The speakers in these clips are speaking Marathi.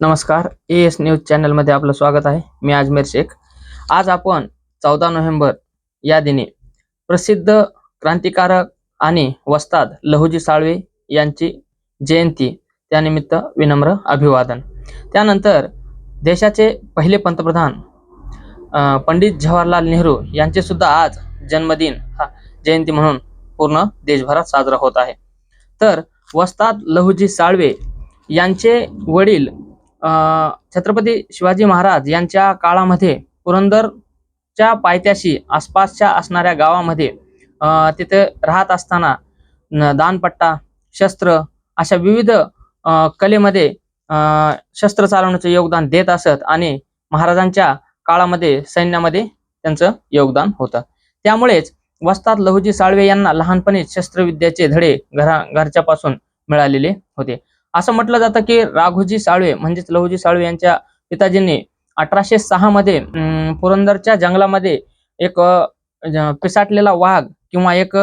नमस्कार. एएस न्यूज चॅनलमध्ये आपलं स्वागत आहे. मी अजमेर शेख. आज आपण 14 नोव्हेंबर या दिनी प्रसिद्ध क्रांतिकारक आणि वस्ताद लहुजी साळवे यांची जयंती, त्यानिमित्त विनम्र अभिवादन. त्यानंतर देशाचे पहिले पंतप्रधान पंडित जवाहरलाल नेहरू यांचे सुद्धा आज जन्मदिन हा जयंती म्हणून पूर्ण देशभरात साजरा होत आहे. तर वस्ताद लहुजी साळवे यांचे वडील छत्रपती शिवाजी महाराज यांच्या काळामध्ये पुरंदरच्या पायथ्याशी आसपासच्या असणाऱ्या गावामध्ये तिथे राहत असताना दानपट्टा, शस्त्र अशा विविध कलेमध्ये शस्त्र चालवण्याचं योगदान देत असत आणि महाराजांच्या काळामध्ये सैन्यामध्ये त्यांचं योगदान होतं. त्यामुळेच वस्ताद लहुजी साळवे यांना लहानपणी शस्त्रविद्याचे धडे घरच्यापासून मिळालेले होते. असं म्हटलं जातं की राघोजी साळवे म्हणजेच लहुजी साळवे यांच्या पिताजींनी 1806 मध्ये पुरंदरच्या जंगलामध्ये एक पिसाटलेला वाघ किंवा एक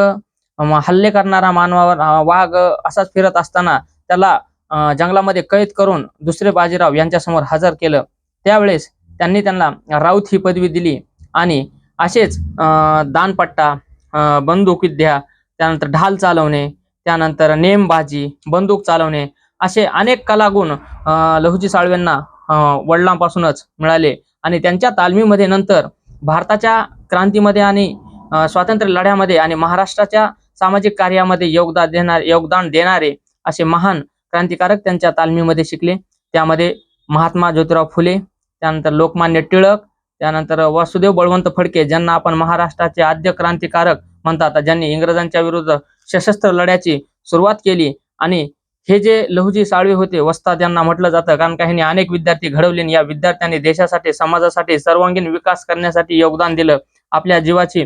हल्ले करणारा मानवावर वाघ असाच फिरत असताना त्याला जंगलामध्ये कैद करून दुसरे बाजीराव यांच्या समोर हजर केलं. त्यावेळेस त्यांनी त्यांना राऊत ही पदवी दिली आणि असेच दानपट्टा, बंदूकविद्या, त्यानंतर ढाल चालवणे, त्यानंतर नेमबाजी, बंदूक चालवणे असे अनेक कलागुण लहुजी साळवेंना वडिलांपासूनच मिळाले आणि त्यांच्या तालमीमध्ये नंतर भारताच्या क्रांतीमध्ये आणि स्वातंत्र्य लढ्यामध्ये आणि महाराष्ट्राच्या सामाजिक कार्यामध्ये योगदान देणारे असे महान क्रांतिकारक त्यांच्या तालमीमध्ये शिकले. त्यामध्ये महात्मा ज्योतिराव फुले, त्यानंतर लोकमान्य टिळक, त्यानंतर वासुदेव बळवंत फडके ज्यांना आपण महाराष्ट्राचे आद्य क्रांतिकारक म्हणतात, ज्यांनी इंग्रजांच्या विरुद्ध सशस्त्र लढ्याची सुरुवात केली. आणि हे जे लहुजी साळवे होते वस्ताद यांना म्हटलं जातं कारण काही अनेक विद्यार्थी घडवले. या विद्यार्थ्यांनी देशासाठी, समाजासाठी सर्वांगीण विकास करण्यासाठी योगदान दिलं, आपल्या जीवाची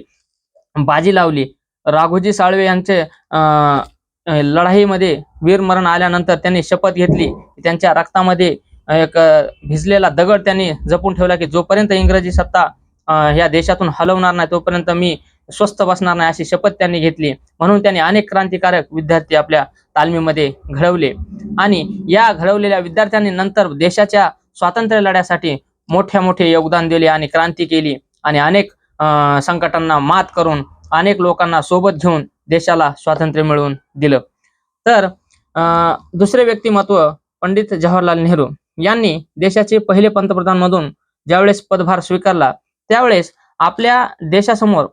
बाजी लावली. राघोजी साळवे यांचे लढाईमध्ये वीरमरण आल्यानंतर त्यांनी शपथ घेतली, त्यांच्या रक्तामध्ये एक भिजलेला दगड त्यांनी जपून ठेवला की जोपर्यंत इंग्रजी सत्ता या देशातून हलवणार नाही तोपर्यंत मी स्वस्थ बसणार नाही, अशी शपथ त्यांनी घेतली. म्हणून त्यांनी अनेक क्रांतिकारक विद्यार्थी आपल्या तालमीमध्ये घडवले आणि या घडवलेल्या विद्यार्थ्यांनी नंतर देशाच्या स्वातंत्र्य लढ्यासाठी मोठे योगदान दिले आणि क्रांती केली आणि अनेक संकटांना मात करून अनेक लोकांना सोबत घेऊन देशाला स्वातंत्र्य मिळवून दिलं. तर दुसरे व्यक्तिमत्व पंडित जवाहरलाल नेहरू यांनी देशाचे पहिले पंतप्रधान म्हणून ज्यावेळेस पदभार स्वीकारला त्यावेळेस आपल्या देशासमोर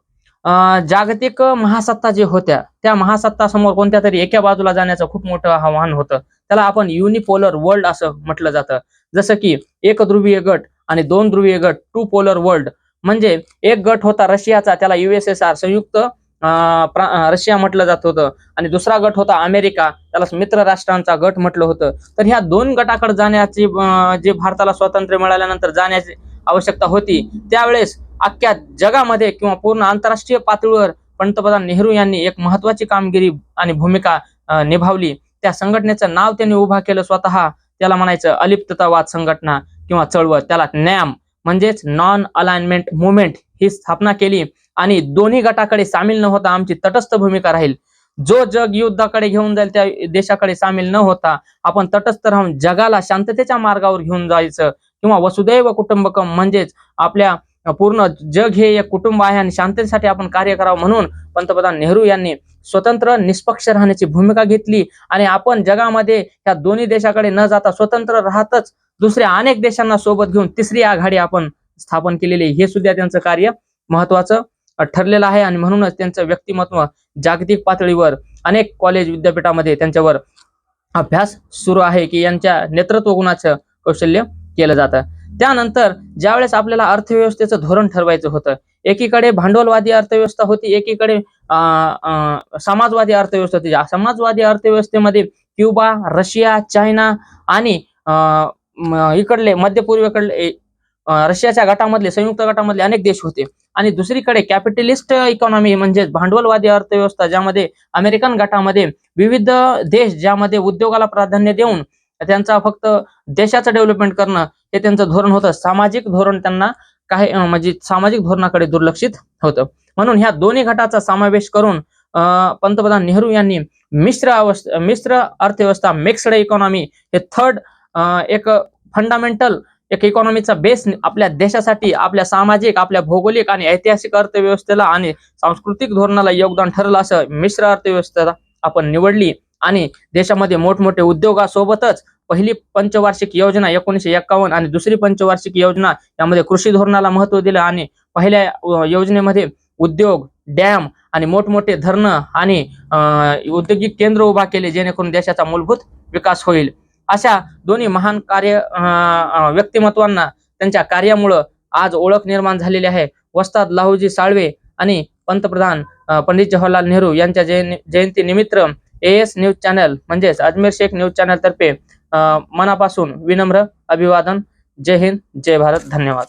जागतिक महासत्ता जे होत्या त्या महासत्ता समोर कोणत्या तरी एका बाजूला जाण्याचं खूप मोठं आव्हान होतं. त्याला आपण युनिपोलर वर्ल्ड असं म्हटलं जातं. जसं की एक ध्रुवीय गट आणि दोन ध्रुवीय गट, टू पोलर वर्ल्ड. म्हणजे एक गट होता रशियाचा, त्याला USSR संयुक्त रशिया म्हटलं जात होतं आणि दुसरा गट होता अमेरिका, त्याला मित्र राष्ट्रांचा गट म्हटलं होतं. तर ह्या दोन गटाकडे जाण्याची जे भारताला स्वातंत्र्य मिळाल्यानंतर जाण्याची आवश्यकता होती त्यावेळेस अख्ख्या जगामध्ये किंवा पूर्ण आंतरराष्ट्रीय पातळीवर पंतप्रधान नेहरू यांनी एक महत्वाची कामगिरी आणि भूमिका निभावली. त्या संघटनेचं नाव त्यांनी उभा केलं स्वतः, त्याला म्हणायचं अलिप्ततावाद संघटना किंवा चळवळ, त्याला नॅम म्हणजेच नॉन अलाइनमेंट मुवमेंट ही स्थापना केली. आणि दोन्ही गटाकडे सामील न होता आमची तटस्थ भूमिका राहील. जो जग युद्धाकडे घेऊन जाईल त्या देशाकडे सामील न होता आपण तटस्थ राहून जगाला शांततेच्या मार्गावर घेऊन जायचं किंवा वसुदैव कुटुंबकम म्हणजेच आपल्या पूर्ण जग हे एक कुटुंब आहे आणि शांततेसाठी आपण कार्य करावं म्हणून पंतप्रधान नेहरू यांनी स्वतंत्र निष्पक्ष राहण्याची भूमिका घेतली. आणि आपण जगामध्ये या दोन्ही देशाकडे न जाता स्वतंत्र राहतच दुसऱ्या अनेक देशांना सोबत घेऊन तिसरी आघाडी आपण स्थापन केलेली, हे सुद्धा त्यांचं कार्य महत्वाचं ठरलेलं आहे. आणि म्हणूनच त्यांचं व्यक्तिमत्व जागतिक पातळीवर अनेक कॉलेज विद्यापीठामध्ये त्यांच्यावर अभ्यास सुरू आहे की यांच्या नेतृत्व गुणाचं कौशल्य केलं जातं. त्यानंतर ज्यावेळेस आपल्याला अर्थव्यवस्थेचं धोरण ठरवायचं होतं, एकीकडे भांडवलवादी अर्थव्यवस्था होती, एकीकडे समाजवादी अर्थव्यवस्था होती. समाजवादी अर्थव्यवस्थेमध्ये क्युबा, रशिया, चायना आणि इकडले मध्य पूर्वेकडले रशियाच्या गटामधले संयुक्त गटामधले अनेक देश होते. आणि दुसरीकडे कॅपिटलिस्ट इकॉनॉमी म्हणजेच भांडवलवादी अर्थव्यवस्था ज्यामध्ये अमेरिकन गटामध्ये विविध देश ज्यामध्ये उद्योगाला प्राधान्य देऊन त्यांचा फक्त देशाचं डेव्हलपमेंट करणं हे त्यांचं धोरण होतं. सामाजिक धोरण त्यांना काही म्हणजे सामाजिक धोरणाकडे दुर्लक्षित होतं. म्हणून ह्या दोन्ही गटाचा समावेश करून पंतप्रधान नेहरू यांनी मिश्र अर्थव्यवस्था मिक्स्ड इकॉनॉमी हे थर्ड एक फंडामेंटल एक इकॉनॉमीचा बेस आपल्या देशासाठी, आपल्या सामाजिक, आपल्या भौगोलिक आणि ऐतिहासिक अर्थव्यवस्थेला आणि सांस्कृतिक धोरणाला योगदान ठरलं असं मिश्र अर्थव्यवस्था आपण निवडली. आणि देशामध्ये मोठमोठे उद्योगासोबतच पहिली पंचवार्षिक योजना 1951 आणि दुसरी पंचवार्षिक योजना यामध्ये कृषी धोरणाला महत्त्व दिलं. आणि पहिल्या योजनेमध्ये उद्योग, डॅम आणि मोठमोठे धरणं आणि औद्योगिक केंद्र उभा केले, जेणेकरून देशाचा मूलभूत विकास होईल. अशा दोन्ही महान व्यक्तिमत्वांना त्यांच्या कार्यामुळं आज ओळख निर्माण झालेली आहे. वस्ताद लाहोजी साळवे आणि पंतप्रधान पंडित जवाहरलाल नेहरू यांच्या जयंतीनिमित्त एएस न्यूज चॅनल म्हणजेच अजमेर शेख न्यूज चॅनल तर्फे मनापासून विनम्र अभिवादन. जय हिंद, जय भारत, धन्यवाद.